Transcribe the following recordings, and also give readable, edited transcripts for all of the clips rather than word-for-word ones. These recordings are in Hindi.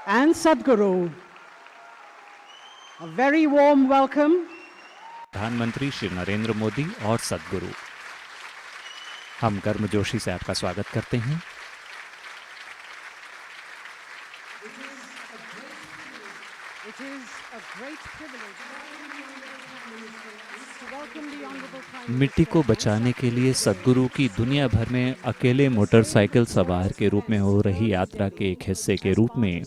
and Sadhguru. A very warm welcome. प्रधानमंत्री श्री नरेंद्र मोदी और सद्गुरु, हम गर्मजोशी से आपका स्वागत करते हैं। It is a great privilege to welcome the Honorable Prime Minister. मिट्टी को बचाने के लिए सद्गुरु की दुनिया भर में अकेले मोटरसाइकिल सवार के रूप में हो रही यात्रा के एक हिस्से के रूप में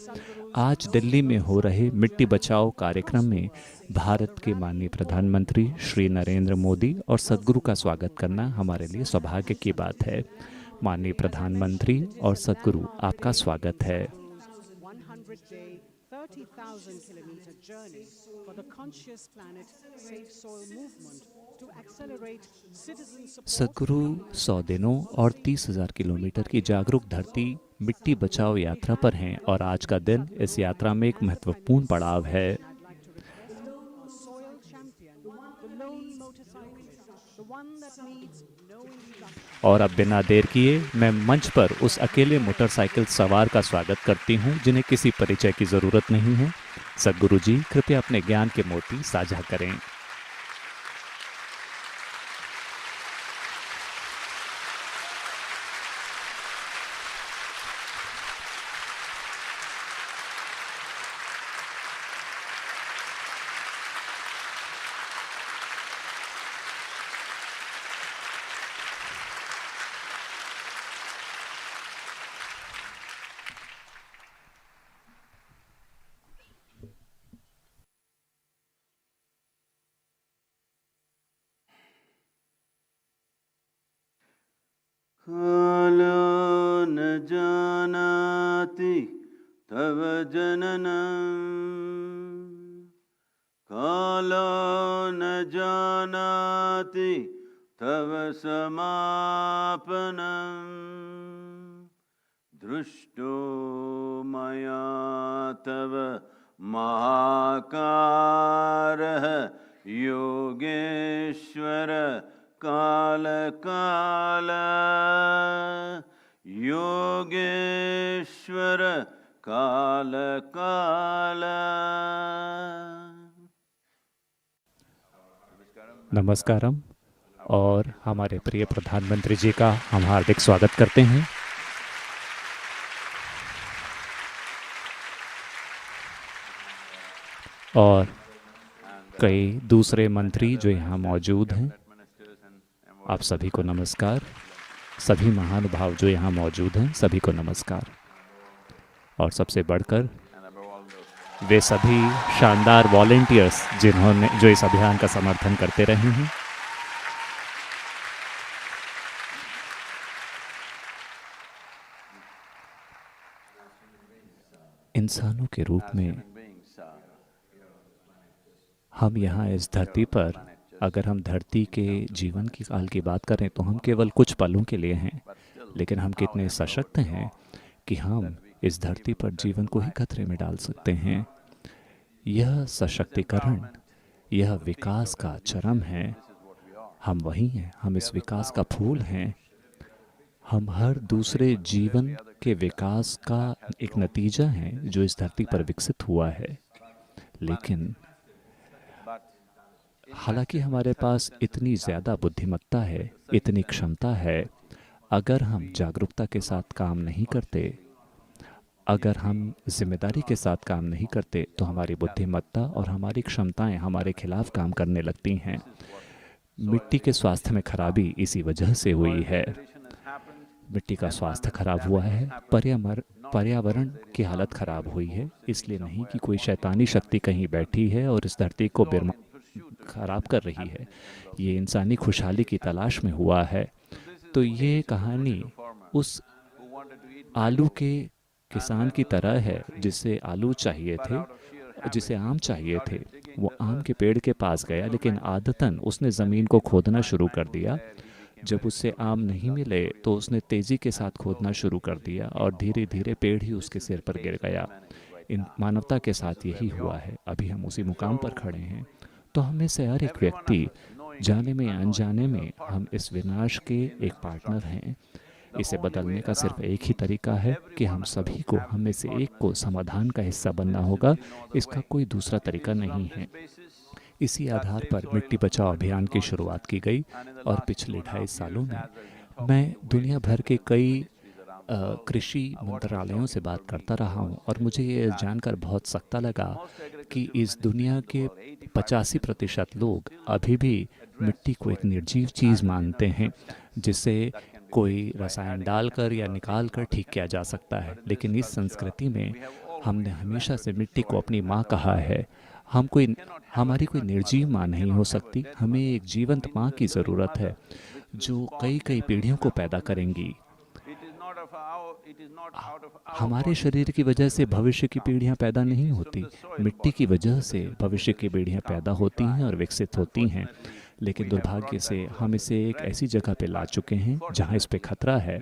आज दिल्ली में हो रहे मिट्टी बचाओ कार्यक्रम में भारत के माननीय प्रधानमंत्री श्री नरेंद्र मोदी और सद्गुरु का स्वागत करना हमारे लिए सौभाग्य की बात है। माननीय प्रधानमंत्री और सद्गुरु, आपका स्वागत है। 100-day, 30,000 kilometer journey for the Conscious Planet Safe Soil Movement to accelerate citizen support. सद्गुरु 100 दिनों और 30,000 किलोमीटर की जागरूक धरती मिट्टी बचाओ यात्रा पर हैं और आज का दिन इस यात्रा में एक महत्वपूर्ण पड़ाव है। I'd like to present our soil champion, the lone motorcyclist, the one that needs no introduction. और अब बिना देर किए मैं मंच पर उस अकेले मोटरसाइकिल सवार का स्वागत करती हूं जिन्हें किसी परिचय की ज़रूरत नहीं है। सद्गुरु जी, कृपया अपने ज्ञान के मोती साझा करें। कालो न जानाति तव जननं, कालो न जानाति तव समापनं, दृष्टो मया तव महाकारः योगेश्वर काल काल, योगेश्वर काल काल। नमस्कारम। और हमारे प्रिय प्रधानमंत्री जी का हम हार्दिक स्वागत करते हैं। और कई दूसरे मंत्री जो यहाँ मौजूद हैं, आप सभी को नमस्कार। सभी महानुभाव जो यहाँ मौजूद हैं, सभी को नमस्कार। और सबसे बढ़कर वे सभी शानदार वॉलंटियर्स जिन्होंने जो इस अभियान का समर्थन करते रहे हैं। इंसानों के रूप में हम यहाँ इस धरती पर, अगर हम धरती के जीवन की काल की बात करें तो हम केवल कुछ पलों के लिए हैं, लेकिन हम कितने सशक्त हैं कि हम इस धरती पर जीवन को ही खतरे में डाल सकते हैं। यह सशक्तिकरण, यह विकास का चरम है। हम वही हैं, हम इस विकास का फूल हैं। हम हर दूसरे जीवन के विकास का एक नतीजा हैं जो इस धरती पर विकसित हुआ है। लेकिन हालांकि हमारे पास इतनी ज़्यादा बुद्धिमत्ता है, इतनी क्षमता है, अगर हम जागरूकता के साथ काम नहीं करते, अगर हम जिम्मेदारी के साथ काम नहीं करते, तो हमारी बुद्धिमत्ता और हमारी क्षमताएं हमारे खिलाफ काम करने लगती हैं। मिट्टी के स्वास्थ्य में खराबी इसी वजह से हुई है। मिट्टी का स्वास्थ्य खराब हुआ है, पर्यावरण की हालत खराब हुई है। इसलिए नहीं कि कोई शैतानी शक्ति कहीं बैठी है और इस धरती को खराब कर रही है। ये इंसानी खुशहाली की तलाश में हुआ है। तो ये कहानी उस आलू के किसान की तरह है जिसे आलू चाहिए थे, जिसे आम चाहिए थे। वो आम के पेड़ के पास गया, लेकिन आदतन उसने ज़मीन को खोदना शुरू कर दिया। जब उससे आम नहीं मिले तो उसने तेज़ी के साथ खोदना शुरू कर दिया और धीरे धीरे पेड़ ही उसके सिर पर गिर गया। इन मानवता के साथ यही हुआ है। अभी हम उसी मुकाम पर खड़े हैं। तो हमें से हर एक व्यक्ति, जाने में या अनजाने में, हम इस विनाश के एक पार्टनर हैं। इसे बदलने का सिर्फ एक ही तरीका है कि हम सभी को, हम में से एक को समाधान का हिस्सा बनना होगा। इसका कोई दूसरा तरीका नहीं है। इसी आधार पर मिट्टी बचाओ अभियान की शुरुआत की गई और पिछले 2.5 सालों में मैं दुनिया भर के कई कृषि मंत्रालयों से बात करता रहा हूँ और मुझे ये जानकर बहुत सख्ता लगा कि इस दुनिया के 85% लोग अभी भी मिट्टी को एक निर्जीव चीज़ मानते हैं जिसे कोई रसायन डालकर या निकाल कर ठीक किया जा सकता है। लेकिन इस संस्कृति में हमने हमेशा से मिट्टी को अपनी माँ कहा है। हमारी कोई निर्जीव माँ नहीं हो सकती। हमें एक जीवंत माँ की ज़रूरत है जो कई कई पीढ़ियों को पैदा करेंगी। हमारे शरीर की वजह से भविष्य की पीढ़ियां पैदा नहीं होती, मिट्टी की वजह से भविष्य की पीढ़ियां पैदा होती हैं और विकसित होती हैं। लेकिन दुर्भाग्य से हम इसे एक ऐसी जगह पे ला चुके हैं जहां इस पे खतरा है।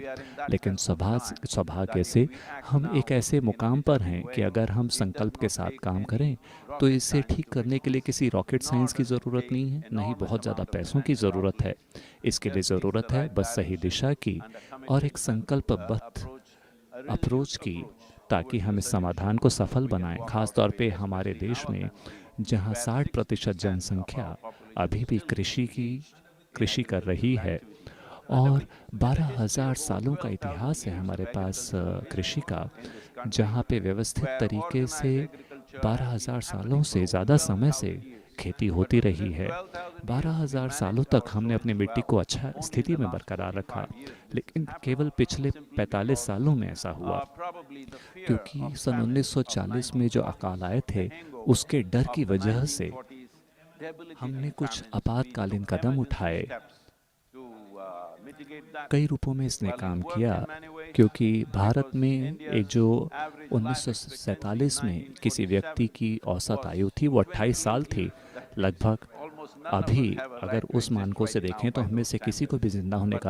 लेकिन सौभाग्य से हम एक ऐसे मुकाम पर हैं कि अगर हम संकल्प के साथ काम करें तो इसे ठीक करने के लिए किसी रॉकेट साइंस की ज़रूरत नहीं है, न ही बहुत ज़्यादा पैसों की ज़रूरत है। इसके लिए ज़रूरत है बस सही दिशा की और एक संकल्पबद्ध अप्रोच की, ताकि हम इस समाधान को सफल बनाएं। ख़ास तौर पे हमारे देश में जहां 60% जनसंख्या अभी भी कृषि कर रही है और 12,000 सालों का इतिहास है हमारे पास कृषि का, जहाँ पे व्यवस्थित तरीके से 12,000 सालों से ज़्यादा समय से खेती होती रही है। 12,000 सालों तक हमने अपनी मिट्टी को अच्छा स्थिति में बरकरार रखा, लेकिन केवल पिछले 45 सालों में ऐसा हुआ क्योंकि सन 1940 में जो अकाल आए थे उसके डर की वजह से हमने कुछ आपातकालीन कदम उठाए। कई रूपों में इसने काम किया क्योंकि भारत में एक जो 1947 में किसी व्यक्ति की औसत आयु थी वो 28 साल थी लगभग। अभी अगर उस मानकों से देखें तो हमें से किसी को भी जिंदा होने का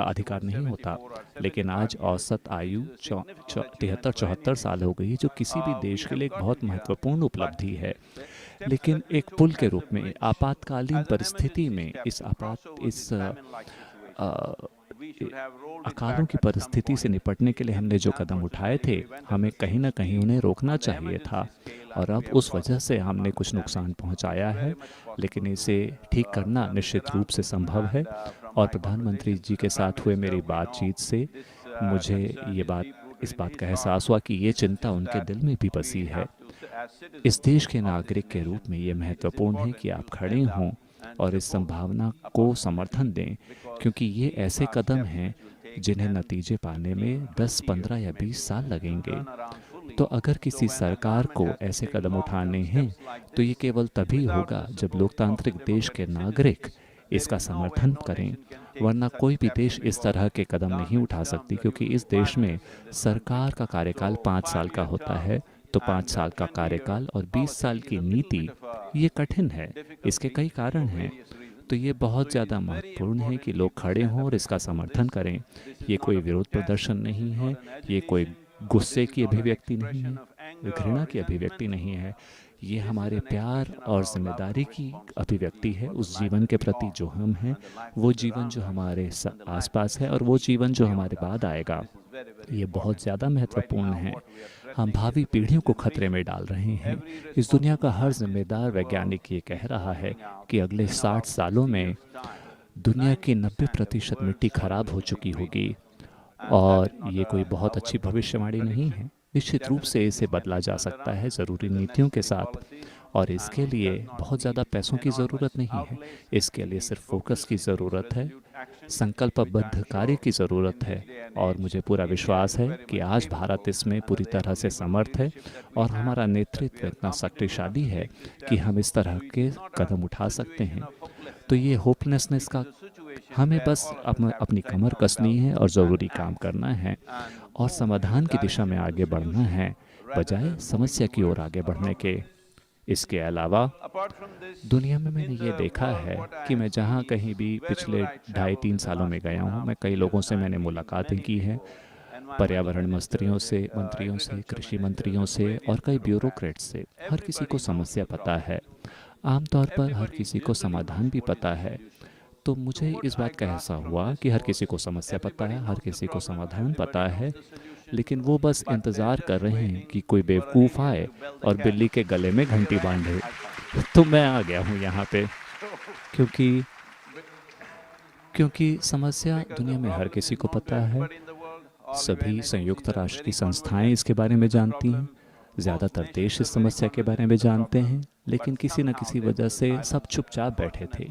अधिकार नहीं होता, लेकिन आज औसत आयु 73-74 साल हो गई, जो किसी भी देश के लिए एक बहुत महत्वपूर्ण उपलब्धि है। लेकिन एक पुल के रूप में आपातकालीन परिस्थिति में इस अकालों की परिस्थिति से निपटने के लिए हमने जो कदम उठाए थे, हमें कहीं ना कहीं उन्हें रोकना चाहिए था और अब उस वजह से हमने कुछ नुकसान पहुंचाया है, लेकिन इसे ठीक करना निश्चित रूप से संभव है। और प्रधानमंत्री जी के साथ हुए मेरी बातचीत से मुझे इस बात का एहसास हुआ कि ये चिंता उनके दिल में भी बसी है। इस देश के नागरिक के रूप में ये महत्वपूर्ण है कि आप खड़े हों और इस संभावना को समर्थन दें, क्योंकि ये ऐसे कदम हैं जिन्हें नतीजे पाने में 10, 15 या 20 साल लगेंगे। तो अगर किसी सरकार को ऐसे कदम उठाने हैं तो ये केवल तभी होगा जब लोकतांत्रिक देश के नागरिक इसका समर्थन करें, वरना कोई भी देश इस तरह के कदम नहीं उठा सकती, क्योंकि इस देश में सरकार का कार्यकाल 5 साल का होता है। तो 5 साल का कार्यकाल और 20 साल की नीति, ये कठिन है। इसके कई कारण हैं। तो ये बहुत ज़्यादा महत्वपूर्ण है कि लोग खड़े हों और इसका समर्थन करें। ये कोई विरोध प्रदर्शन नहीं है, ये कोई गुस्से की अभिव्यक्ति नहीं है, घृणा की अभिव्यक्ति नहीं है। ये हमारे प्यार और जिम्मेदारी की अभिव्यक्ति है उस जीवन के प्रति जो हम हैं, वो जीवन जो हमारे आसपास है और वो जीवन जो हमारे बाद आएगा। ये बहुत ज़्यादा महत्वपूर्ण है। हम भावी पीढ़ियों को खतरे में डाल रहे हैं। इस दुनिया का हर जिम्मेदार वैज्ञानिक ये कह रहा है कि अगले 60 सालों में दुनिया की 90% मिट्टी खराब हो चुकी होगी और ये कोई बहुत अच्छी भविष्यवाणी नहीं है। निश्चित रूप से इसे बदला जा सकता है ज़रूरी नीतियों के साथ, और इसके लिए बहुत ज़्यादा पैसों की ज़रूरत नहीं है। इसके लिए सिर्फ फोकस की ज़रूरत है, संकल्पबद्ध कार्य की ज़रूरत है, और मुझे पूरा विश्वास है कि आज भारत इसमें पूरी तरह से समर्थ है और हमारा नेतृत्व इतना शक्तिशाली है कि हम इस तरह के कदम उठा सकते हैं। तो ये होपलेसनेस का हमें बस अपनी कमर कसनी है और ज़रूरी काम करना है और समाधान की दिशा में आगे बढ़ना है, बजाय समस्या की ओर आगे बढ़ने के। इसके अलावा दुनिया में मैंने ये देखा है कि मैं जहाँ कहीं भी पिछले 2.5-3 सालों में गया हूँ, मैं कई लोगों से मैंने मुलाकातें की हैं, पर्यावरण मंत्रियों से, कृषि मंत्रियों से और कई ब्यूरोक्रेट्स से। हर किसी को समस्या पता है, आमतौर पर हर किसी को समाधान भी पता है। तो मुझे इस बात का एहसास हुआ कि हर किसी को समस्या पता है, हर किसी को समाधान पता है, लेकिन वो बस इंतज़ार कर रहे हैं कि कोई बेवकूफ़ आए और बिल्ली के गले में घंटी बांधे। तो मैं आ गया हूँ यहाँ पे, क्योंकि क्योंकि समस्या दुनिया में हर किसी को पता है। सभी संयुक्त राष्ट्र की संस्थाएं इसके बारे में जानती हैं, ज़्यादातर देश इस समस्या के बारे में जानते हैं, लेकिन किसी न किसी वजह से सब चुपचाप बैठे थे।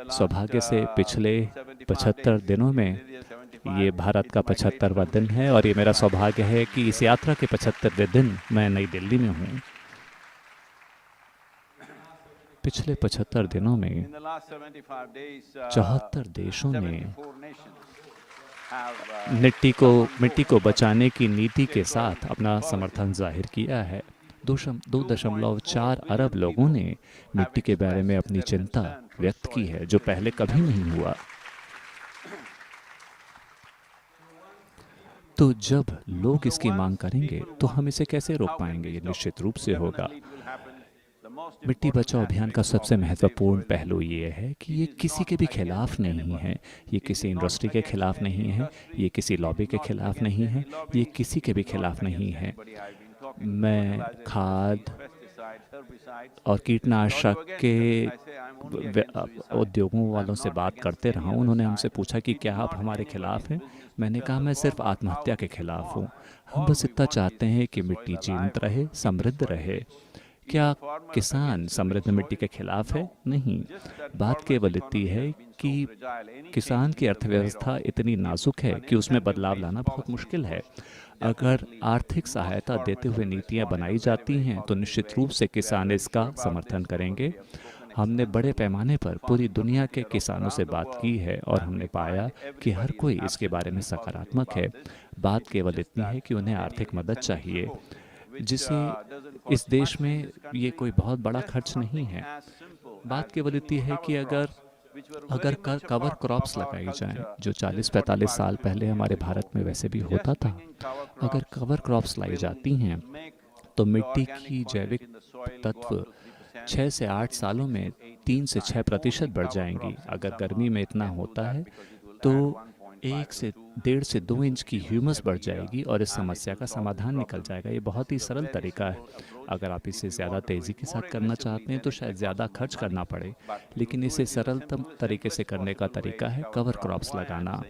सौभाग्य से पिछले 75 दिनों में, ये भारत का 75वां दिन है और ये मेरा सौभाग्य है कि इस यात्रा के 75वें दिन मैं नई दिल्ली में हूँ। पिछले 75 दिनों में 74 देशों ने मिट्टी को बचाने की नीति के साथ अपना समर्थन जाहिर किया है। 2.4 अरब लोगों ने मिट्टी के बारे में अपनी चिंता व्यक्त की है, जो पहले कभी नहीं हुआ। तो जब लोग इसकी मांग करेंगे तो हम इसे कैसे रोक पाएंगे? ये निश्चित रूप से होगा। मिट्टी बचाओ अभियान का सबसे महत्वपूर्ण पहलू ये है कि ये किसी के भी खिलाफ नहीं है, ये किसी इंडस्ट्री के खिलाफ नहीं है, ये किसी लॉबी के खिलाफ नहीं है, ये किसी के भी खिलाफ नहीं है। मैं खाद और कीटनाशक के उद्योगों वालों से बात करते रहा हूँ। उन्होंने हमसे पूछा कि क्या आप हमारे खिलाफ हैं? मैंने कहा मैं सिर्फ आत्महत्या के खिलाफ हूँ। हम बस इतना चाहते हैं कि मिट्टी जीवित रहे, समृद्ध रहे। क्या किसान समृद्ध मिट्टी के खिलाफ है? नहीं। बात केवल इतनी है कि किसान की अर्थव्यवस्था इतनी नाजुक है कि उसमें बदलाव लाना बहुत मुश्किल है। अगर आर्थिक सहायता देते हुए नीतियां बनाई जाती हैं तो निश्चित रूप से किसान इसका समर्थन करेंगे। हमने बड़े पैमाने पर पूरी दुनिया के किसानों से बात की है और हमने पाया कि हर कोई इसके बारे में सकारात्मक है। बात केवल इतनी है कि उन्हें आर्थिक मदद चाहिए, जिसे इस देश में ये कोई बहुत बड़ा खर्च नहीं है। बात केवल इतनी है कि अगर कवर क्रॉप्स लगाई जाएं, जो 40-45 साल पहले हमारे भारत में वैसे भी होता था, अगर कवर क्रॉप्स लाई जाती हैं तो मिट्टी की जैविक तत्व 6 से 8 सालों में 3 से 6% बढ़ जाएंगी। अगर गर्मी में इतना होता है तो 1.5 से 2 इंच की ह्यूमस बढ़ जाएगी और इस समस्या का समाधान निकल जाएगा। ये बहुत ही सरल तरीका है। अगर आप इसे ज़्यादा तेज़ी के साथ करना चाहते हैं तो शायद ज़्यादा खर्च करना पड़े, लेकिन इसे सरलतम तरीके से करने का तरीका है कवर क्रॉप्स लगाना।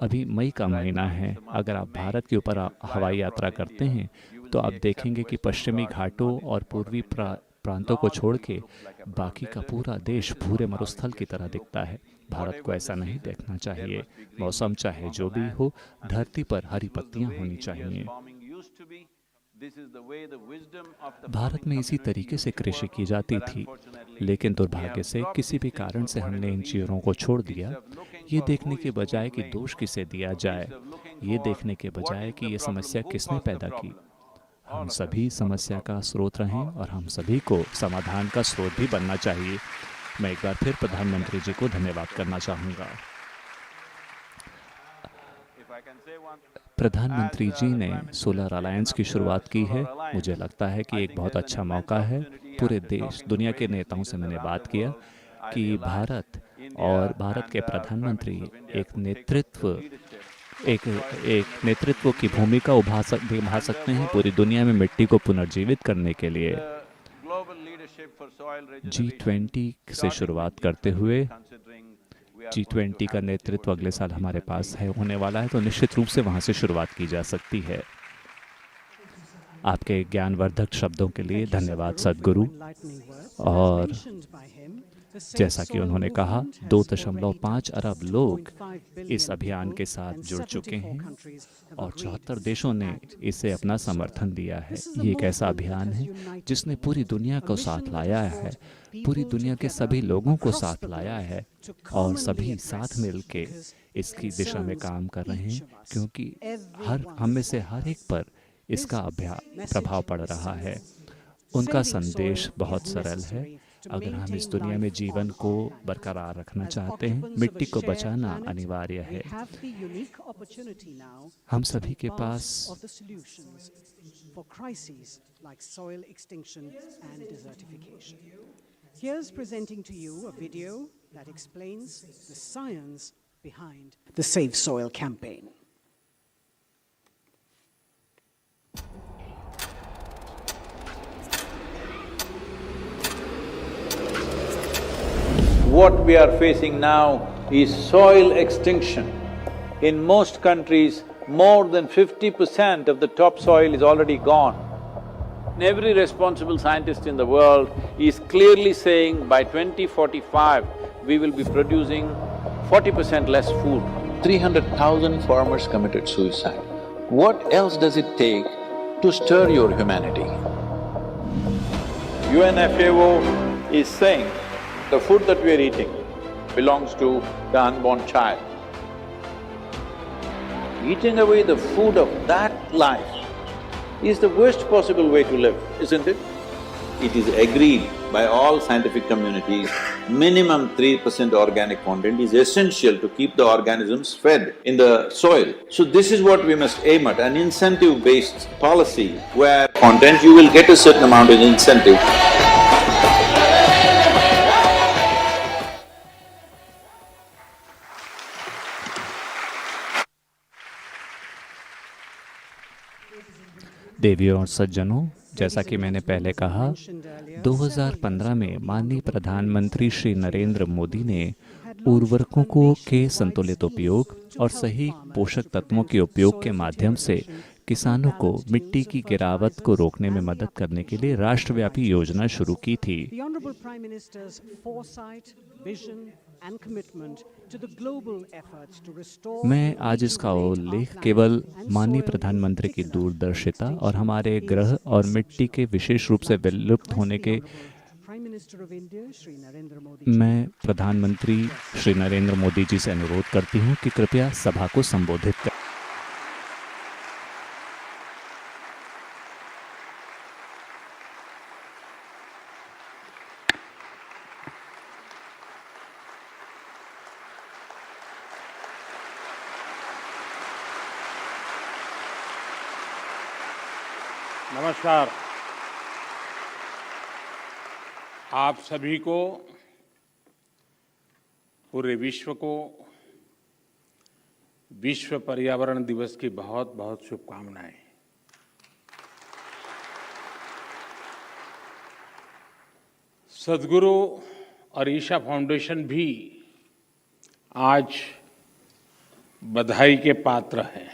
अभी मई का महीना है। अगर आप भारत के ऊपर हवाई यात्रा करते हैं तो आप देखेंगे कि पश्चिमी घाटों और पूर्वी प्रांतों को छोड़ के बाकी का पूरा देश भूरे मरुस्थल की तरह दिखता है। भारत को ऐसा नहीं देखना चाहिए। मौसम चाहे जो भी हो, धरती पर हरी पत्तियां होनी चाहिए। भारत में इसी तरीके से कृषि की जाती थी, लेकिन दुर्भाग्य से किसी भी कारण से हमने इन चीज़ों को छोड़ दिया। ये देखने के बजाय कि दोष किसे दिया जाए, ये देखने के बजाय कि ये समस्या किसने पैदा की, हम सभी समस्या का स्रोत रहें और हम सभी को समाधान का स्रोत भी बनना चाहिए। मैं एक बार फिर प्रधानमंत्री जी को धन्यवाद करना चाहूँगा। प्रधानमंत्री जी ने सोलर अलायंस की शुरुआत की है। मुझे लगता है कि एक बहुत अच्छा मौका है। पूरे देश दुनिया के नेताओं से मैंने बात किया कि भारत और भारत के प्रधानमंत्री एक नेतृत्व की भूमिका निभा सकते हैं पूरी दुनिया में मिट्टी को पुनर्जीवित करने के लिए। G20 से शुरुआत करते हुए, G20 का नेतृत्व अगले साल हमारे पास होने वाला है, तो निश्चित रूप से वहाँ से शुरुआत की जा सकती है। आपके ज्ञानवर्धक शब्दों के लिए धन्यवाद सद्गुरु। और जैसा कि उन्होंने कहा, 2.5 अरब लोग इस अभियान के साथ जुड़ चुके हैं और 74 देशों ने इसे अपना समर्थन दिया है। ये एक ऐसा अभियान है जिसने पूरी दुनिया को साथ लाया है, पूरी दुनिया के सभी लोगों को साथ लाया है और सभी साथ मिलके इसकी दिशा में काम कर रहे हैं, क्योंकि हम में से हर एक पर इसका प्रभाव पड़ रहा है। उनका संदेश बहुत सरल है। अगर हम इस दुनिया में जीवन को बरकरार रखना चाहते हैं, मिट्टी को बचाना अनिवार्य है। हम सभी के पास Here's presenting to you a video that explains the science behind the Save Soil campaign. What we are facing now is soil extinction. In most countries, more than 50% of the topsoil is already gone. Every responsible scientist in the world is clearly saying by 2045, we will be producing 40% less food. 300,000 farmers committed suicide. What else does it take to stir your humanity? UNFAO is saying the food that we are eating belongs to the unborn child. Eating away the food of that life is the worst possible way to live, isn't it? It is agreed by all scientific communities, minimum 3% organic content is essential to keep the organisms fed in the soil. So this is what we must aim at, an incentive-based policy where content you will get a certain amount of incentive. देवियों और सज्जनों, जैसा कि मैंने पहले कहा, 2015 में माननीय प्रधानमंत्री श्री नरेंद्र मोदी ने उर्वरकों के संतुलित उपयोग और सही पोषक तत्वों के उपयोग के माध्यम से किसानों को मिट्टी की गिरावट को रोकने में मदद करने के लिए राष्ट्रव्यापी योजना शुरू की थी। मैं आज इसका उल्लेख केवल माननीय प्रधानमंत्री की दूरदर्शिता और हमारे ग्रह और मिट्टी के विशेष रूप से विलुप्त होने के मैं प्रधानमंत्री श्री नरेंद्र मोदी जी से अनुरोध करती हूं कि कृपया सभा को संबोधित करें। नमस्कार। आप सभी को, पूरे विश्व को विश्व पर्यावरण दिवस की बहुत बहुत शुभकामनाएं। सद्गुरु और ईशा फाउंडेशन भी आज बधाई के पात्र हैं।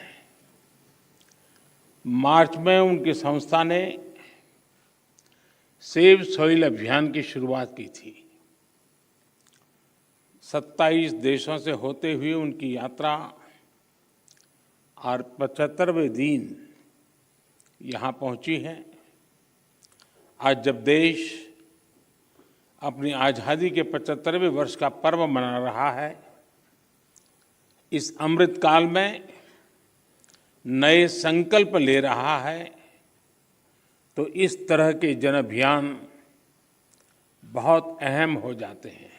मार्च में उनकी संस्था ने सेव सॉइल अभियान की शुरुआत की थी। 27 देशों से होते हुए उनकी यात्रा और 75वें दिन यहाँ पहुँची है। आज जब देश अपनी आज़ादी के 75वें वर्ष का पर्व मना रहा है, इस अमृत काल में नए संकल्प ले रहा है, तो इस तरह के जन अभियान बहुत अहम हो जाते हैं।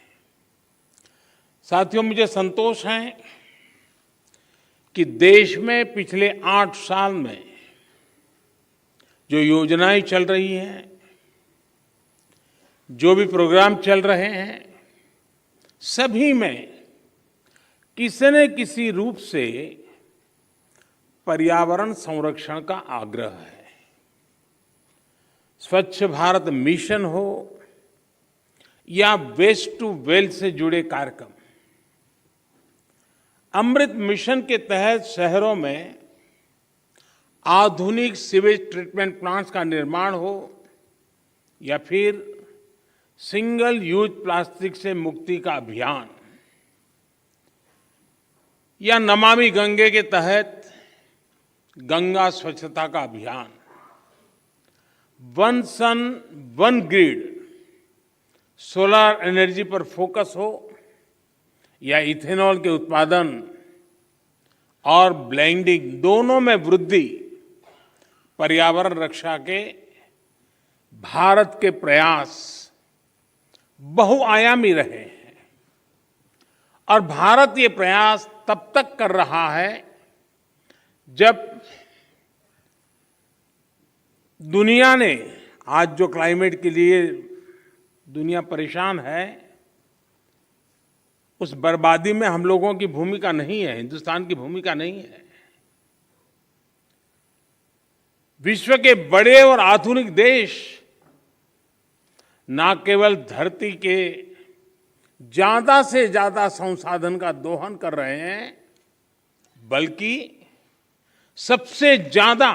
साथियों, मुझे संतोष है कि देश में पिछले 8 साल में जो योजनाएं चल रही हैं, जो भी प्रोग्राम चल रहे हैं, सभी में किसी न किसी रूप से पर्यावरण संरक्षण का आग्रह है। स्वच्छ भारत मिशन हो या वेस्ट टू वेल्थ से जुड़े कार्यक्रम, अमृत मिशन के तहत शहरों में आधुनिक सीवेज ट्रीटमेंट प्लांट्स का निर्माण हो या फिर सिंगल यूज प्लास्टिक से मुक्ति का अभियान, या नमामि गंगे के तहत गंगा स्वच्छता का अभियान, one sun one grid solar energy पर फोकस हो या इथेनॉल के उत्पादन और ब्लेंडिंग, दोनों में वृद्धि, पर्यावरण रक्षा के भारत के प्रयास बहुआयामी रहे हैं। और भारत ये प्रयास तब तक कर रहा है जब दुनिया ने आज जो क्लाइमेट के लिए दुनिया परेशान है, उस बर्बादी में हम लोगों की भूमिका नहीं है, हिंदुस्तान की भूमिका नहीं है। विश्व के बड़े और आधुनिक देश न केवल धरती के ज्यादा से ज्यादा संसाधन का दोहन कर रहे हैं, बल्कि सबसे ज्यादा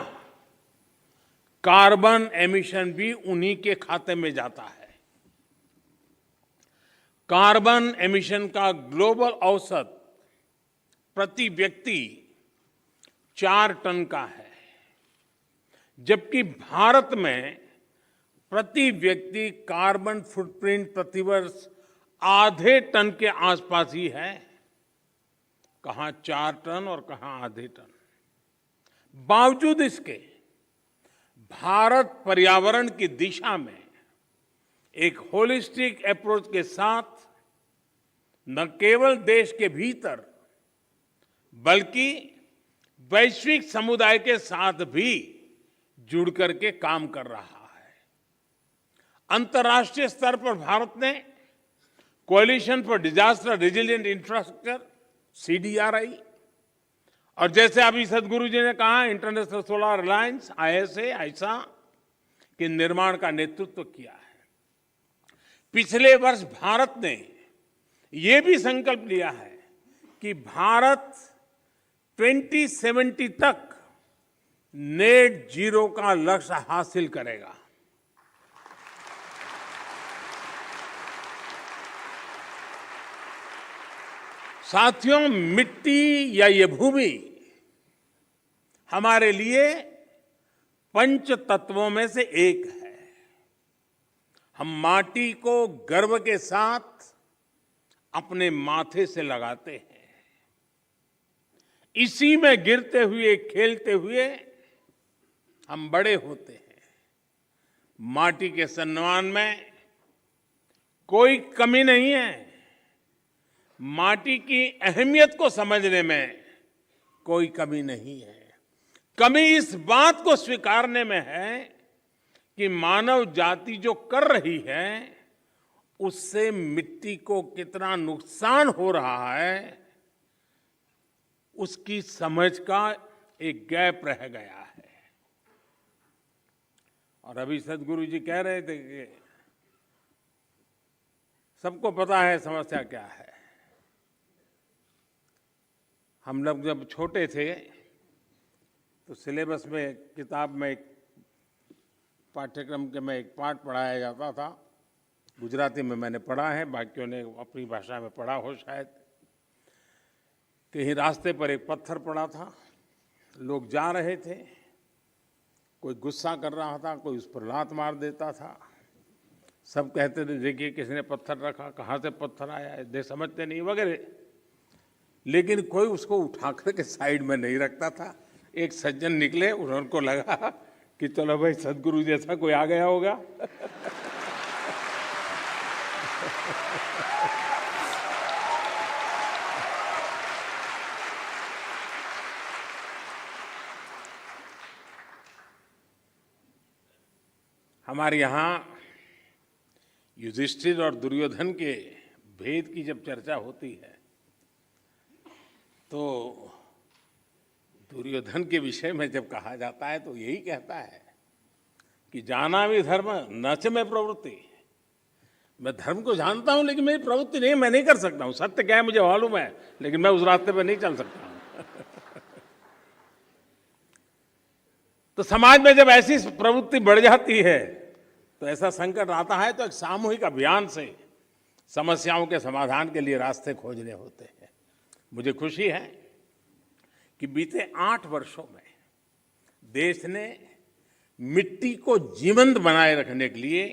कार्बन एमिशन भी उन्हीं के खाते में जाता है। कार्बन एमिशन का ग्लोबल औसत प्रति व्यक्ति 4 टन का है, जबकि भारत में प्रति व्यक्ति कार्बन फुटप्रिंट प्रतिवर्ष आधे टन के आसपास ही है। कहां 4 टन और कहां आधे टन। बावजूद इसके भारत पर्यावरण की दिशा में एक होलिस्टिक अप्रोच के साथ न केवल देश के भीतर बल्कि वैश्विक समुदाय के साथ भी जुड़ करके काम कर रहा है। अंतर्राष्ट्रीय स्तर पर भारत ने coalition for disaster resilient infrastructure CDRI और जैसे अभी सदगुरु जी ने कहा इंटरनेशनल सोलर अलायंस ISA के निर्माण का नेतृत्व किया है। पिछले वर्ष भारत ने ये भी संकल्प लिया है कि भारत 2070 तक नेट जीरो का लक्ष्य हासिल करेगा। साथियों, मिट्टी या ये भूमि हमारे लिए पंच तत्वों में से एक है। हम माटी को गर्व के साथ अपने माथे से लगाते हैं। इसी में गिरते हुए खेलते हुए हम बड़े होते हैं। माटी के सम्मान में कोई कमी नहीं है। माटी की अहमियत को समझने में कोई कमी नहीं है। कमी इस बात को स्वीकारने में है कि मानव जाति जो कर रही है उससे मिट्टी को कितना नुकसान हो रहा है, उसकी समझ का एक गैप रह गया है। और अभी सदगुरु जी कह रहे थे कि सबको पता है समस्या क्या है। हम लोग जब छोटे थे तो सिलेबस में किताब में एक पाठ्यक्रम के में एक पाठ पढ़ाया जाता था। गुजराती में मैंने पढ़ा है, बाकियों ने अपनी भाषा में पढ़ा हो शायद। कहीं रास्ते पर एक पत्थर पड़ा था, लोग जा रहे थे, कोई गुस्सा कर रहा था, कोई उस पर लात मार देता था। सब कहते थे देखिए किसने पत्थर रखा, कहाँ से पत्थर आया, दे समझते नहीं वगैरह। लेकिन कोई उसको उठा करके साइड में नहीं रखता था। एक सज्जन निकले, उनको लगा कि चलो भाई सदगुरु जैसा कोई आ गया होगा। हमारे यहाँ युधिष्ठिर और दुर्योधन के भेद की जब चर्चा होती है तो दुर्योधन के विषय में जब कहा जाता है तो यही कहता है कि जाना भी धर्म न च में प्रवृत्ति। मैं धर्म को जानता हूं लेकिन मेरी प्रवृत्ति नहीं, मैं नहीं कर सकता हूं। सत्य क्या है मुझे मालूम है, लेकिन मैं उस रास्ते पर नहीं चल सकता हूं। तो समाज में जब ऐसी प्रवृत्ति बढ़ जाती है तो ऐसा संकट आता है तो एक सामूहिक अभियान से समस्याओं के समाधान के लिए रास्ते खोजने होते हैं। मुझे खुशी है कि बीते 8 वर्षों में देश ने मिट्टी को जीवंत बनाए रखने के लिए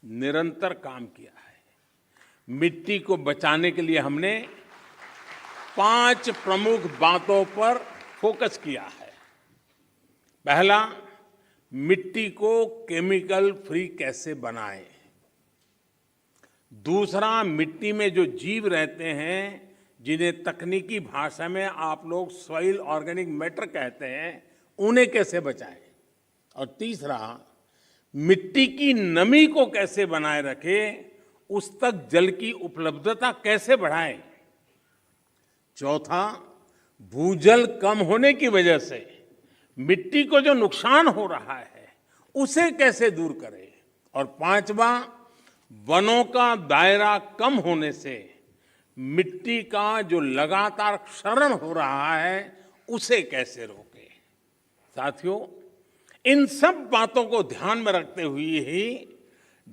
निरंतर काम किया है। मिट्टी को बचाने के लिए हमने 5 प्रमुख बातों पर फोकस किया है। पहला, मिट्टी को केमिकल फ्री कैसे बनाएं। दूसरा, मिट्टी में जो जीव रहते हैं जिन्हें तकनीकी भाषा में आप लोग सॉइल ऑर्गेनिक मैटर कहते हैं, उन्हें कैसे बचाएं। और तीसरा, मिट्टी की नमी को कैसे बनाए रखे, उस तक जल की उपलब्धता कैसे बढ़ाएं। चौथा, भूजल कम होने की वजह से मिट्टी को जो नुकसान हो रहा है उसे कैसे दूर करें। और पांचवा, वनों का दायरा कम होने से मिट्टी का जो लगातार क्षरण हो रहा है उसे कैसे रोकें। साथियों, इन सब बातों को ध्यान में रखते हुए ही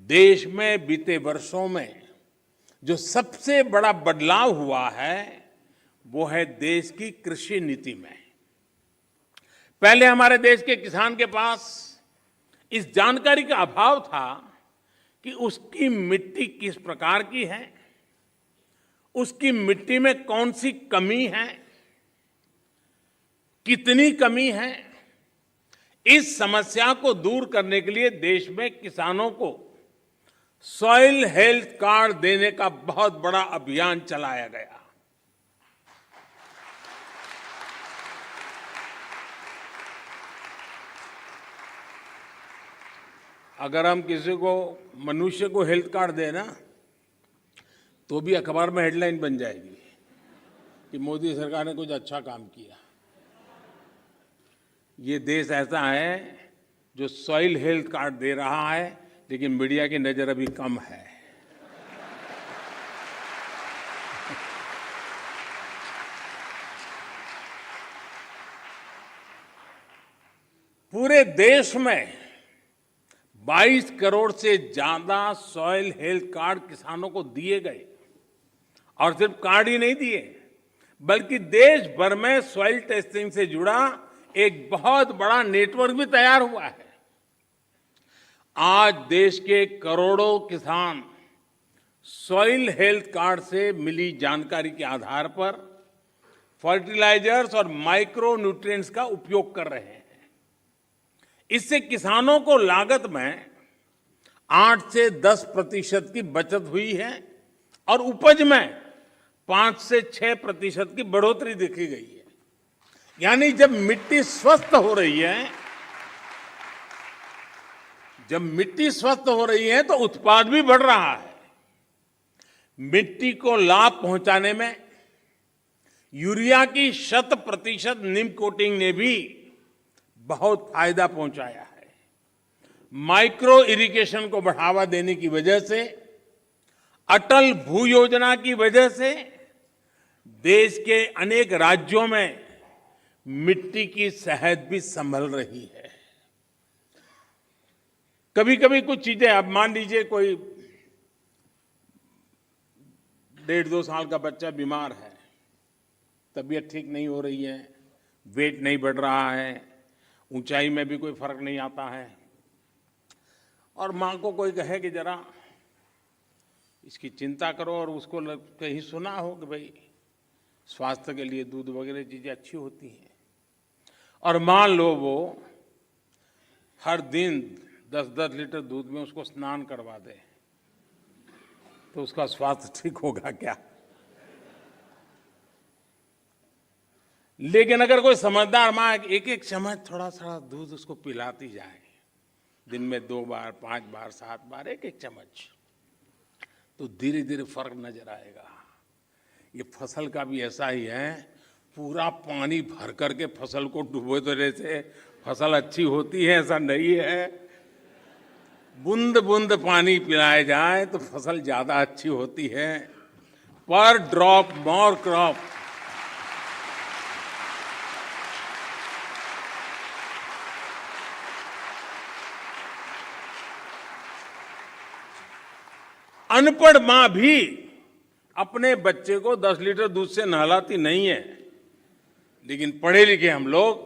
देश में बीते वर्षों में जो सबसे बड़ा बदलाव हुआ है वो है देश की कृषि नीति में। पहले हमारे देश के किसान के पास इस जानकारी का अभाव था कि उसकी मिट्टी किस प्रकार की है, उसकी मिट्टी में कौन सी कमी है, कितनी कमी है। इस समस्या को दूर करने के लिए देश में किसानों को सॉइल हेल्थ कार्ड देने का बहुत बड़ा अभियान चलाया गया। अगर हम किसी को, मनुष्य को हेल्थ कार्ड दें ना, तो भी अखबार में हेडलाइन बन जाएगी कि मोदी सरकार ने कुछ अच्छा काम किया। ये देश ऐसा है जो सॉइल हेल्थ कार्ड दे रहा है, लेकिन मीडिया की नजर अभी कम है। पूरे देश में 22 करोड़ से ज्यादा सॉइल हेल्थ कार्ड किसानों को दिए गए। और सिर्फ कार्ड ही नहीं दिए, बल्कि देश भर में सॉइल टेस्टिंग से जुड़ा एक बहुत बड़ा नेटवर्क भी तैयार हुआ है। आज देश के करोड़ों किसान सॉइल हेल्थ कार्ड से मिली जानकारी के आधार पर फर्टिलाइजर्स और माइक्रो न्यूट्रिएंट्स का उपयोग कर रहे हैं। इससे किसानों को लागत में 8 से 10% की बचत हुई है और उपज में 5 से 6% की बढ़ोतरी देखी गई है। यानी जब मिट्टी स्वस्थ हो रही है, तो उत्पाद भी बढ़ रहा है। मिट्टी को लाभ पहुंचाने में यूरिया की 100% नीम कोटिंग ने भी बहुत फायदा पहुंचाया है। माइक्रो इरिगेशन को बढ़ावा देने की वजह से, अटल भू योजना की वजह से देश के अनेक राज्यों में मिट्टी की सेहत भी संभल रही है। कभी कभी कुछ चीजें, अब मान लीजिए कोई 1.5-2 साल का बच्चा बीमार है, तबीयत ठीक नहीं हो रही है, वेट नहीं बढ़ रहा है, ऊंचाई में भी कोई फर्क नहीं आता है, और मां को कोई कहे कि जरा इसकी चिंता करो, और उसको कहीं सुना हो कि भाई स्वास्थ्य के लिए दूध वगैरह चीजें अच्छी होती हैं, और मान लो वो हर दिन 10-10 लीटर दूध में उसको स्नान करवा दे, तो उसका स्वास्थ्य ठीक होगा क्या? लेकिन अगर कोई समझदार मां एक चम्मच थोड़ा सा दूध उसको पिलाती जाए, दिन में 2 बार, 5 बार, 7 बार, एक चम्मच, तो धीरे धीरे फर्क नजर आएगा। ये फसल का भी ऐसा ही है, पूरा पानी भर करके फसल को डुबो देने से फसल अच्छी होती है ऐसा नहीं है। बूंद बूंद पानी पिलाया जाए तो फसल ज्यादा अच्छी होती है। पर ड्रॉप मोर क्रॉप। अनपढ़ मां भी अपने बच्चे को 10 लीटर दूध से नहलाती नहीं है, लेकिन पढ़े लिखे हम लोग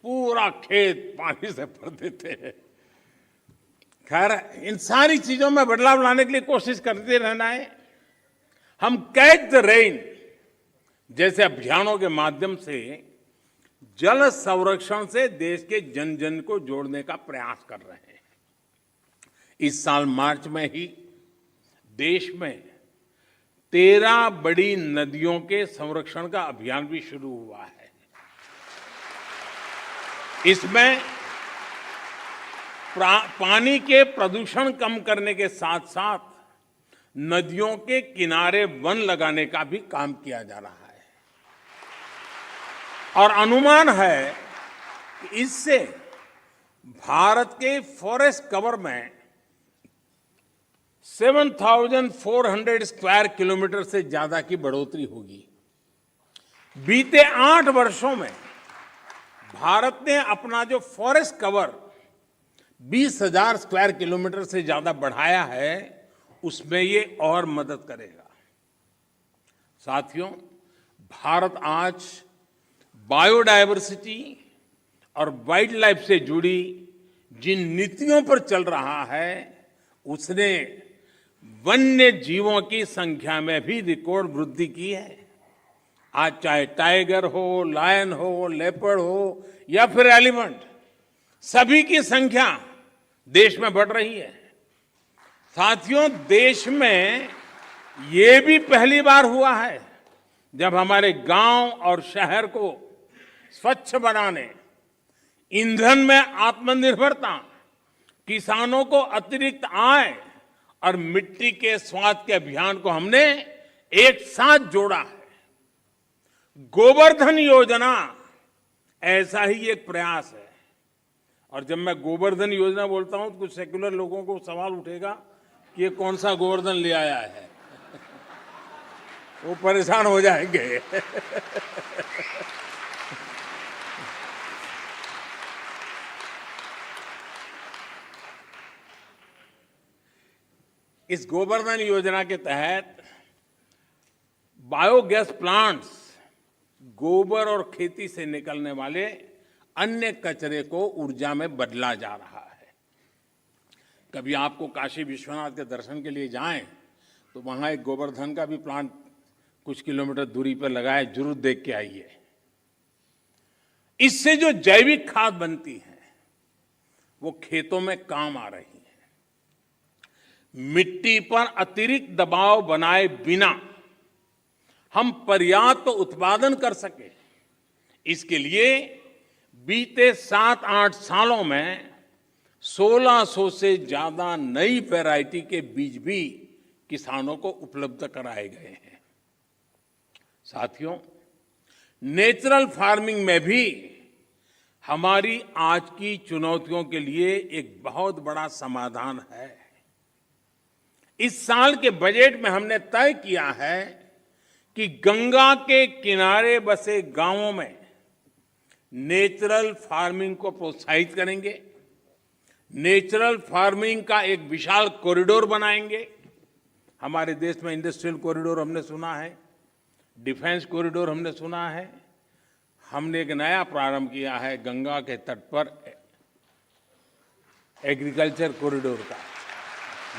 पूरा खेत पानी से भर देते हैं। खैर, इन सारी चीजों में बदलाव लाने के लिए कोशिश करते रहना है। हम कैच द रेन जैसे अभियानों के माध्यम से जल संरक्षण से देश के जन जन को जोड़ने का प्रयास कर रहे हैं। इस साल मार्च में ही देश में 13 बड़ी नदियों के संरक्षण का अभियान भी शुरू हुआ है। इसमें पानी के प्रदूषण कम करने के साथ साथ नदियों के किनारे वन लगाने का भी काम किया जा रहा है और अनुमान है कि इससे भारत के फॉरेस्ट कवर में 7,400 स्क्वायर किलोमीटर से ज्यादा की बढ़ोतरी होगी। बीते 8 वर्षों में भारत ने अपना जो फॉरेस्ट कवर 20,000 स्क्वायर किलोमीटर से ज्यादा बढ़ाया है, उसमें ये और मदद करेगा। साथियों, भारत आज बायोडायवर्सिटी और वाइल्ड लाइफ से जुड़ी जिन नीतियों पर चल रहा है, उसने वन्य जीवों की संख्या में भी रिकॉर्ड वृद्धि की है। आज चाहे टाइगर हो, लायन हो, लेपर्ड हो या फिर एलिफेंट, सभी की संख्या देश में बढ़ रही है। साथियों, देश में ये भी पहली बार हुआ है जब हमारे गांव और शहर को स्वच्छ बनाने, ईंधन में आत्मनिर्भरता, किसानों को अतिरिक्त आय और मिट्टी के स्वाद के अभियान को हमने एक साथ जोड़ा है। गोवर्धन योजना ऐसा ही एक प्रयास है। और जब मैं गोवर्धन योजना बोलता हूं तो कुछ सेक्युलर लोगों को सवाल उठेगा कि ये कौन सा गोवर्धन ले आया है। वो परेशान हो जाएंगे। इस गोवर्धन योजना के तहत बायोगैस प्लांट्स गोबर और खेती से निकलने वाले अन्य कचरे को ऊर्जा में बदला जा रहा है। कभी आपको काशी विश्वनाथ के दर्शन के लिए जाएं तो वहां एक गोवर्धन का भी प्लांट कुछ किलोमीटर दूरी पर लगा है, जरूर देख के आइए। इससे जो जैविक खाद बनती है वो खेतों में काम आ रही है। मिट्टी पर अतिरिक्त दबाव बनाए बिना हम पर्याप्त उत्पादन कर सके, इसके लिए बीते 7-8 सालों में 1600 से ज्यादा नई वैरायटी के बीज भी किसानों को उपलब्ध कराए गए हैं। साथियों, नेचुरल फार्मिंग में भी हमारी आज की चुनौतियों के लिए एक बहुत बड़ा समाधान है। इस साल के बजट में हमने तय किया है कि गंगा के किनारे बसे गांवों में नेचुरल फार्मिंग को प्रोत्साहित करेंगे। नेचुरल फार्मिंग का एक विशाल कॉरिडोर बनाएंगे। हमारे देश में इंडस्ट्रियल कॉरिडोर हमने सुना है, डिफेंस कॉरिडोर हमने सुना है। हमने एक नया प्रारंभ किया है गंगा के तट पर एग्रीकल्चर कॉरिडोर का,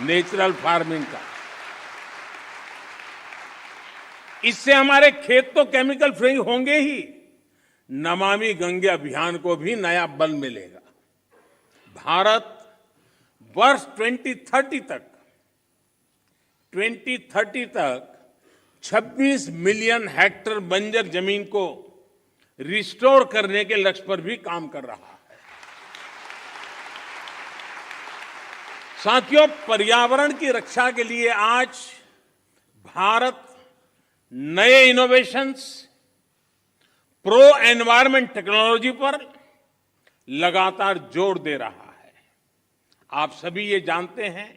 नेचुरल फार्मिंग का। इससे हमारे खेत तो केमिकल फ्री होंगे ही, नमामि गंगे अभियान को भी नया बल मिलेगा। भारत वर्ष 2030 तक 26 मिलियन हेक्टेयर बंजर जमीन को रिस्टोर करने के लक्ष्य पर भी काम कर रहा है। साथियों, पर्यावरण की रक्षा के लिए आज भारत नए इनोवेशंस, प्रो एनवायरमेंट टेक्नोलॉजी पर लगातार जोर दे रहा है। आप सभी ये जानते हैं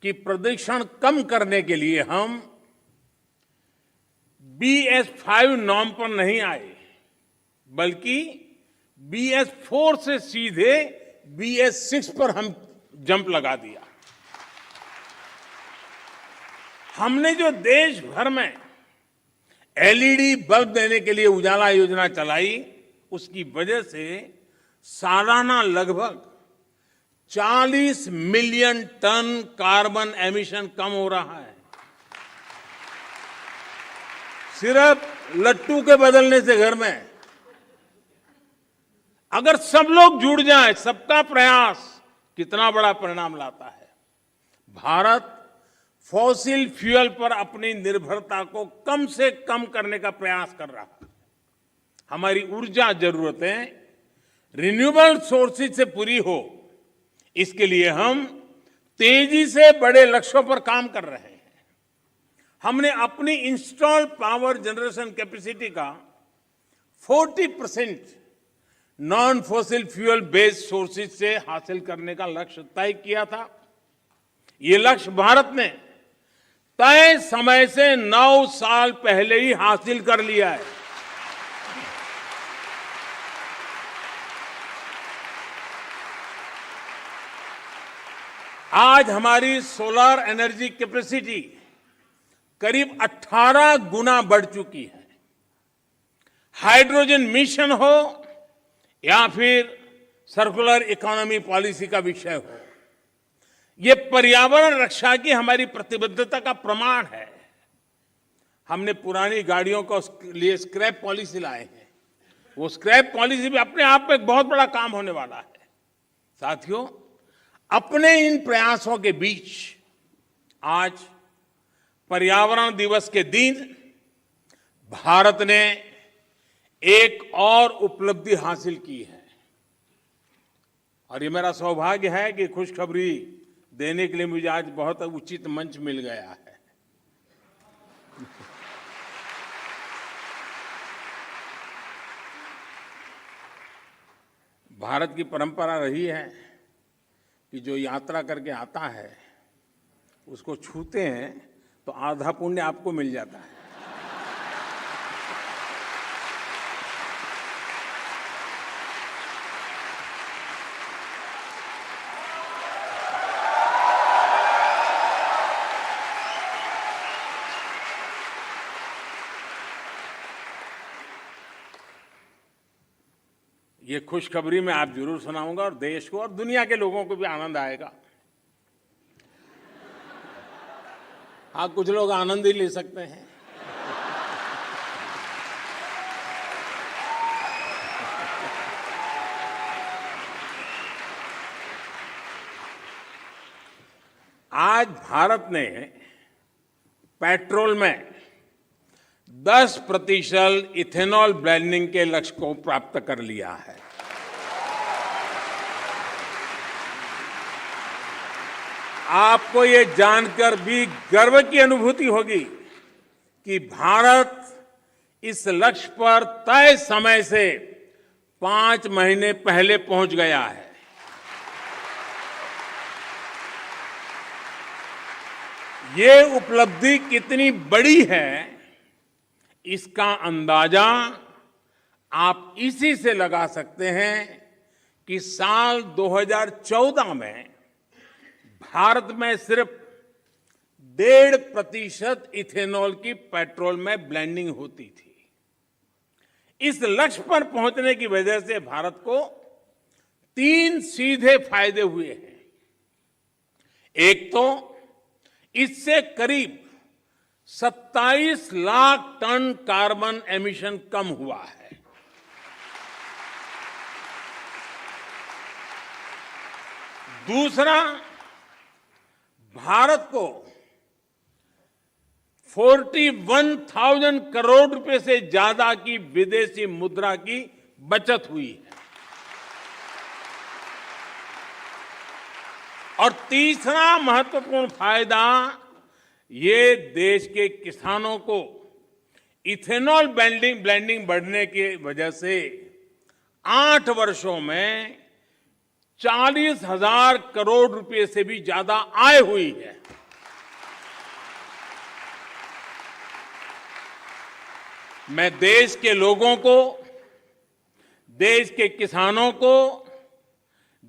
कि प्रदूषण कम करने के लिए हम BS5 नॉर्म पर नहीं आए, बल्कि BS4 से सीधे BS6 पर हम जंप लगा दिया। हमने जो देश भर में LED बल्ब देने के लिए उजाला योजना चलाई, उसकी वजह से सालाना लगभग 40 मिलियन टन कार्बन एमिशन कम हो रहा है। सिर्फ लट्टू के बदलने से घर में अगर सब लोग जुड़ जाएं, सबका प्रयास कितना बड़ा परिणाम लाता है। भारत फॉसिल फ्यूल पर अपनी निर्भरता को कम से कम करने का प्रयास कर रहा है। हमारी ऊर्जा जरूरतें रिन्यूएबल सोर्सेज से पूरी हो, इसके लिए हम तेजी से बड़े लक्ष्यों पर काम कर रहे हैं। हमने अपनी इंस्टॉल्ड पावर जनरेशन कैपेसिटी का 40% non fossil fuel based sources से हासिल करने का लक्ष्य तय किया था। ये लक्ष्य भारत ने तय समय से 9 साल पहले ही हासिल कर लिया है। आज हमारी सोलर एनर्जी कैपेसिटी करीब 18 गुना बढ़ चुकी है। हाइड्रोजन मिशन हो या फिर सर्कुलर इकोनॉमी पॉलिसी का विषय हो, ये पर्यावरण रक्षा की हमारी प्रतिबद्धता का प्रमाण है। हमने पुरानी गाड़ियों को लिए स्क्रैप पॉलिसी लाए हैं। वो स्क्रैप पॉलिसी भी अपने आप में एक बहुत बड़ा काम होने वाला है। साथियों, अपने इन प्रयासों के बीच आज पर्यावरण दिवस के दिन भारत ने एक और उपलब्धि हासिल की है और ये मेरा सौभाग्य है कि खुशखबरी देने के लिए मुझे आज बहुत उचित मंच मिल गया है। भारत की परंपरा रही है कि जो यात्रा करके आता है उसको छूते हैं तो आधा पुण्य आपको मिल जाता है। ये खुशखबरी मैं आप जरूर सुनाऊंगा और देश को और दुनिया के लोगों को भी आनंद आएगा। हाँ, कुछ लोग आनंद ही ले सकते हैं। आज भारत ने पेट्रोल में 10% इथेनॉल ब्लेंडिंग के लक्ष्य को प्राप्त कर लिया है। आपको ये जानकर भी गर्व की अनुभूति होगी कि भारत इस लक्ष्य पर तय समय से 5 महीने पहले पहुंच गया है। ये उपलब्धि कितनी बड़ी है, इसका अंदाजा आप इसी से लगा सकते हैं कि साल 2014 में भारत में सिर्फ 1.5% इथेनॉल की पेट्रोल में ब्लेंडिंग होती थी। इस लक्ष्य पर पहुंचने की वजह से भारत को 3 सीधे फायदे हुए हैं। एक तो इससे करीब 27 लाख टन कार्बन एमिशन कम हुआ है। दूसरा, भारत को 41,000 करोड़ रुपए से ज्यादा की विदेशी मुद्रा की बचत हुई है। और तीसरा महत्वपूर्ण फायदा, ये देश के किसानों को इथेनॉल ब्लेंडिंग बढ़ने की वजह से 8 वर्षों में 40,000 करोड़ रुपए से भी ज्यादा आय हुई है। मैं देश के लोगों को, देश के किसानों को,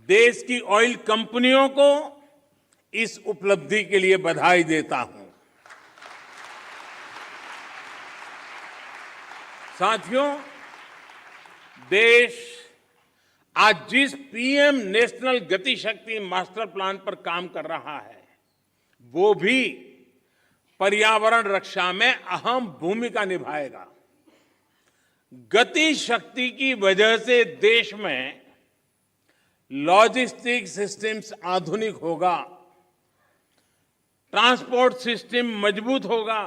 देश की ऑयल कंपनियों को इस उपलब्धि के लिए बधाई देता हूं। साथियों, देश आज जिस पीएम नेशनल गति शक्ति मास्टर प्लान पर काम कर रहा है, वो भी पर्यावरण रक्षा में अहम भूमिका निभाएगा। गति शक्ति की वजह से देश में लॉजिस्टिक सिस्टम्स आधुनिक होगा, ट्रांसपोर्ट सिस्टम मजबूत होगा।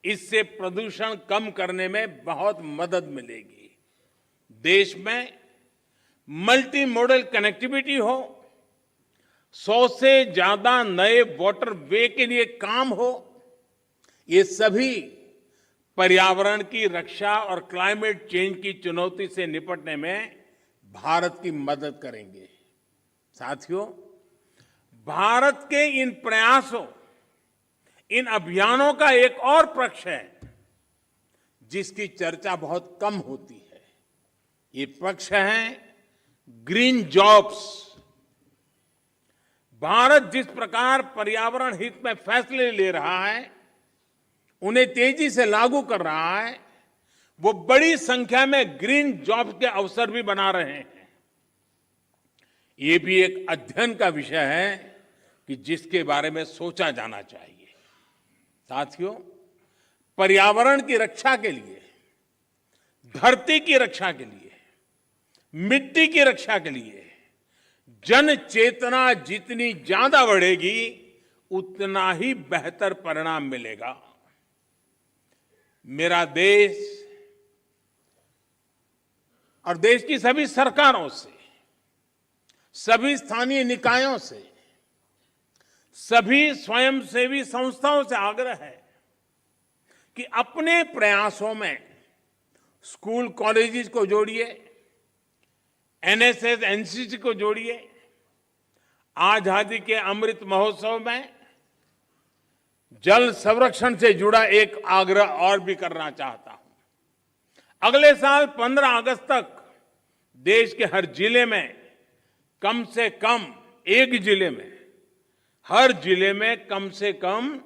इससे प्रदूषण कम करने में बहुत मदद मिलेगी। देश में मल्टी मॉडल कनेक्टिविटी हो 100 से ज्यादा नए वाटर वे के लिए काम हो, ये सभी पर्यावरण की रक्षा और क्लाइमेट चेंज की चुनौती से निपटने में भारत की मदद करेंगे। साथियों, भारत के इन प्रयासों, इन अभियानों का एक और पक्ष है जिसकी चर्चा बहुत कम होती है। ये पक्ष है ग्रीन जॉब्स। भारत जिस प्रकार पर्यावरण हित में फैसले ले रहा है, उन्हें तेजी से लागू कर रहा है, वो बड़ी संख्या में ग्रीन जॉब्स के अवसर भी बना रहे हैं। ये भी एक अध्ययन का विषय है कि जिसके बारे में सोचा जाना चाहिए। साथियों, पर्यावरण की रक्षा के लिए, धरती की रक्षा के लिए, मिट्टी की रक्षा के लिए जन चेतना जितनी ज्यादा बढ़ेगी, उतना ही बेहतर परिणाम मिलेगा। मेरा देश और देश की सभी सरकारों से, सभी स्थानीय निकायों से, सभी स्वयंसेवी संस्थाओं से आग्रह है कि अपने प्रयासों में स्कूल कॉलेजेस को जोड़िए, एनएसएस एनसीसी को जोड़िए। आजादी के अमृत महोत्सव में जल संरक्षण से जुड़ा एक आग्रह और भी करना चाहता हूं। अगले साल 15 अगस्त तक देश के हर जिले में कम से कम एक जिले में, हर जिले में कम से कम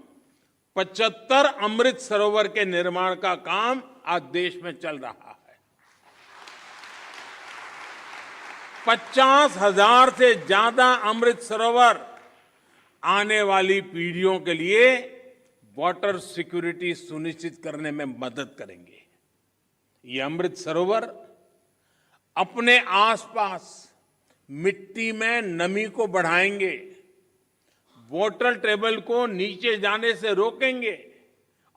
75 अमृत सरोवर के निर्माण का काम आज देश में चल रहा है। 50,000 से ज्यादा अमृत सरोवर आने वाली पीढ़ियों के लिए वाटर सिक्योरिटी सुनिश्चित करने में मदद करेंगे। ये अमृत सरोवर अपने आसपास मिट्टी में नमी को बढ़ाएंगे, वाटर टेबल को नीचे जाने से रोकेंगे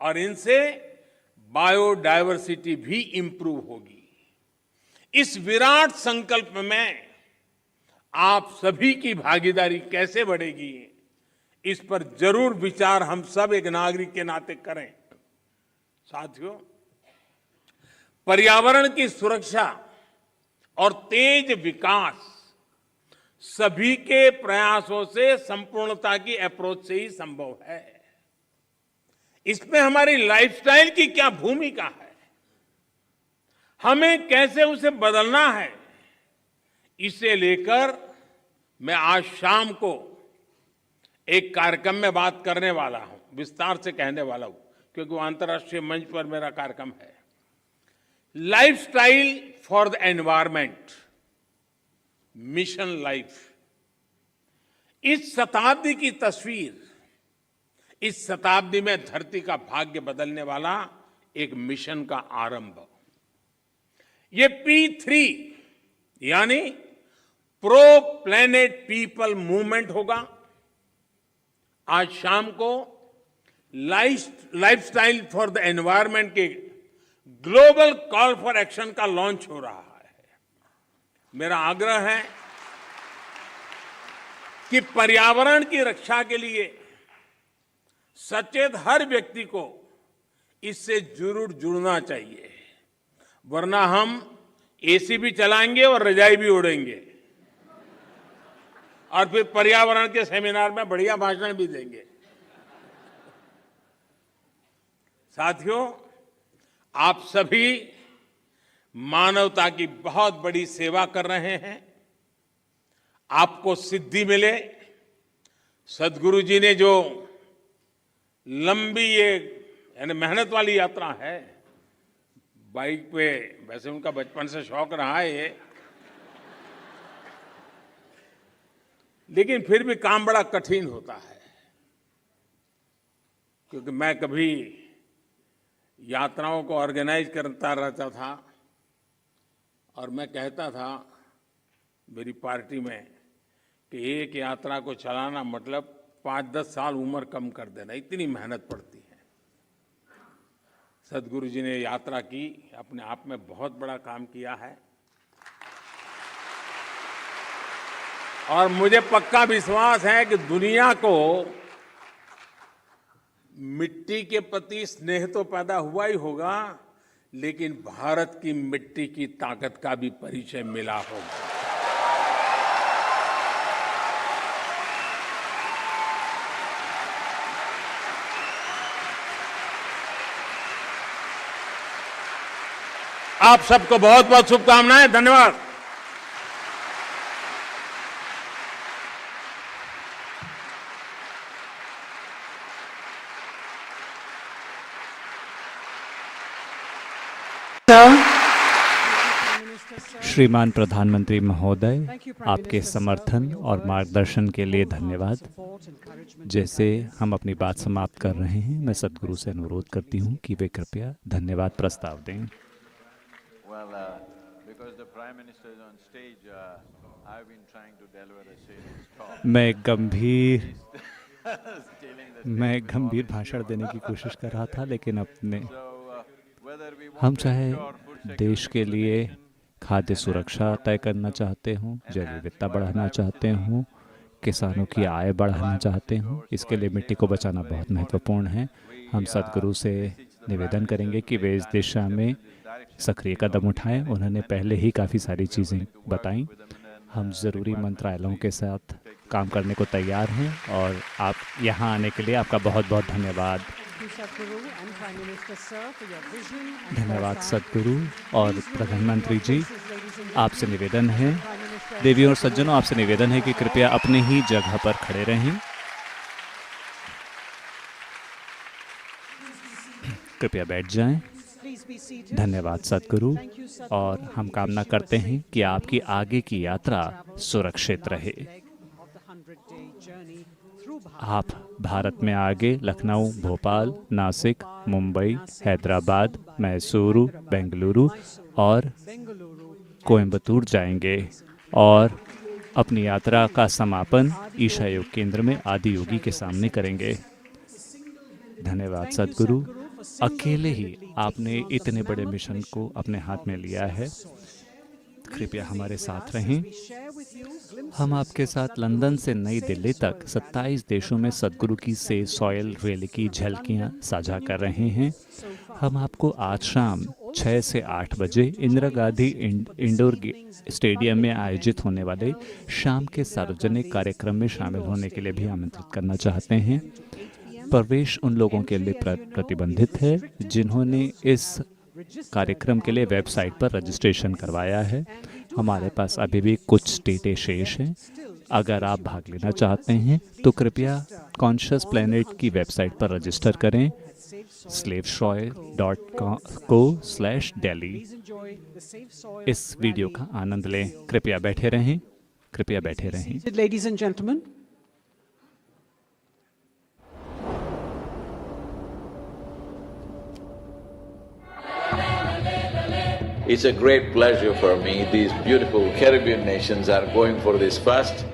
और इनसे बायोडायवर्सिटी भी इंप्रूव होगी। इस विराट संकल्प में आप सभी की भागीदारी कैसे बढ़ेगी, इस पर जरूर विचार हम सब एक नागरिक के नाते करें। साथियों, पर्यावरण की सुरक्षा और तेज विकास सभी के प्रयासों से संपूर्णता की अप्रोच से ही संभव है। इसमें हमारी लाइफस्टाइल की क्या भूमिका है, हमें कैसे उसे बदलना है, इसे लेकर मैं आज शाम को एक कार्यक्रम में बात करने वाला हूं, विस्तार से कहने वाला हूं, क्योंकि वो अंतर्राष्ट्रीय मंच पर मेरा कार्यक्रम है। Lifestyle for the environment, mission life. इस शताब्दी की तस्वीर, इस शताब्दी में धरती का भाग्य बदलने वाला एक मिशन का आरंभ। ये P3 यानी प्रो प्लेनेट पीपल मूवमेंट होगा। आज शाम को लाइफस्टाइल फॉर द एनवायरमेंट के ग्लोबल कॉल फॉर एक्शन का लॉन्च हो रहा है। मेरा आग्रह है कि पर्यावरण की रक्षा के लिए सचेत हर व्यक्ति को इससे जरूर जुड़ना चाहिए, वरना हम एसी भी चलाएंगे और रजाई भी ओढ़ेंगे और फिर पर्यावरण के सेमिनार में बढ़िया भाषण भी देंगे। साथियों, आप सभी मानवता की बहुत बड़ी सेवा कर रहे हैं। आपको सिद्धि मिले। सदगुरु जी ने जो लंबी ये यानी मेहनत वाली यात्रा है, बाइक पे, वैसे उनका बचपन से शौक रहा है ये, लेकिन फिर भी काम बड़ा कठिन होता है। क्योंकि मैं कभी यात्राओं को ऑर्गेनाइज करता रहता था और मैं कहता था मेरी पार्टी में कि एक यात्रा को चलाना मतलब 5-10 साल उम्र कम कर देना, इतनी मेहनत पड़ती है। सदगुरु जी ने यात्रा की, अपने आप में बहुत बड़ा काम किया है। और मुझे पक्का विश्वास है कि दुनिया को मिट्टी के प्रति स्नेह तो पैदा हुआ ही होगा, लेकिन भारत की मिट्टी की ताकत का भी परिचय मिला होगा। आप सबको बहुत बहुत शुभकामनाएं। धन्यवाद। श्रीमान प्रधानमंत्री महोदय, आपके समर्थन और मार्गदर्शन के लिए धन्यवाद। जैसे हम अपनी बात समाप्त कर रहे हैं, मैं सद्गुरु से अनुरोध करती हूं कि वे कृपया धन्यवाद प्रस्ताव दें। Well, because the Prime Minister is on stage, I've been trying to deliver a serious talk. मैं गंभीर भाषण देने की कोशिश कर रहा था, लेकिन अपने हम चाहे देश के लिए खाद्य सुरक्षा तय करना चाहते हों, जैव विविधता बढ़ाना चाहते हों, किसानों की आय बढ़ाना चाहते हों, इसके लिए मिट्टी को बचाना बहुत महत्वपूर्ण है। हम सद्गुरु से निवेदन करेंगे कि वे इस दिशा में सक्रिय कदम उठाएं। उन्होंने पहले ही काफ़ी सारी चीज़ें बताईं। हम ज़रूरी मंत्रालयों के साथ काम करने को तैयार हैं और आप यहाँ आने के लिए आपका बहुत बहुत धन्यवाद। धन्यवाद सद्गुरु और प्रधानमंत्री जी। आपसे निवेदन है, देवियों और सज्जनों, आपसे निवेदन है कि कृपया अपने ही जगह पर खड़े रहें। कृपया बैठ जाएं। धन्यवाद सद्गुरु, और हम कामना करते हैं कि आपकी आगे की यात्रा सुरक्षित रहे। आप भारत में आगे लखनऊ, भोपाल, नासिक, मुंबई, हैदराबाद, मैसूरू, बेंगलुरु और कोयम्बतूर जाएंगे और अपनी यात्रा का समापन ईशा योग केंद्र में आदि योगी के सामने करेंगे। धन्यवाद सद्गुरु। अकेले ही आपने इतने बड़े मिशन को अपने हाथ में लिया है। कृपया हमारे साथ रहें। हम आपके साथ लंदन से नई दिल्ली तक 27 देशों में सद्गुरु की सेव सॉइल रैली की झलकियां साझा कर रहे हैं। हम आपको आज शाम 6 से 8 बजे इंदिरा गांधी इंडोर स्टेडियम में आयोजित होने वाले शाम के सार्वजनिक कार्यक्रम में शामिल होने के लिए भी आमंत्रित करना चाहते हैं। प्रवेश उन लोगों के लिए प्रतिबंधित है जिन्होंने इस कार्यक्रम के लिए वेबसाइट पर रजिस्ट्रेशन करवाया है। हमारे पास अभी भी कुछ सीटें शेष हैं। अगर आप भाग लेना चाहते हैं तो कृपया कॉन्शियस प्लैनेट की वेबसाइट पर रजिस्टर करें slavesoil.co/delhi। इस वीडियो का आनंद लें। कृपया बैठे रहें। कृपया बैठे रहें। Ladies and gentlemen. It's a great pleasure for me. These beautiful Caribbean nations are going for this fast.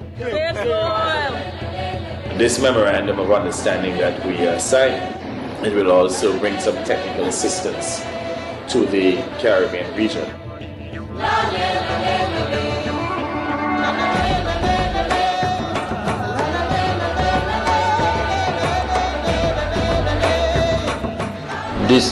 This memorandum of understanding that we signed, it will also bring some technical assistance to the Caribbean region. This is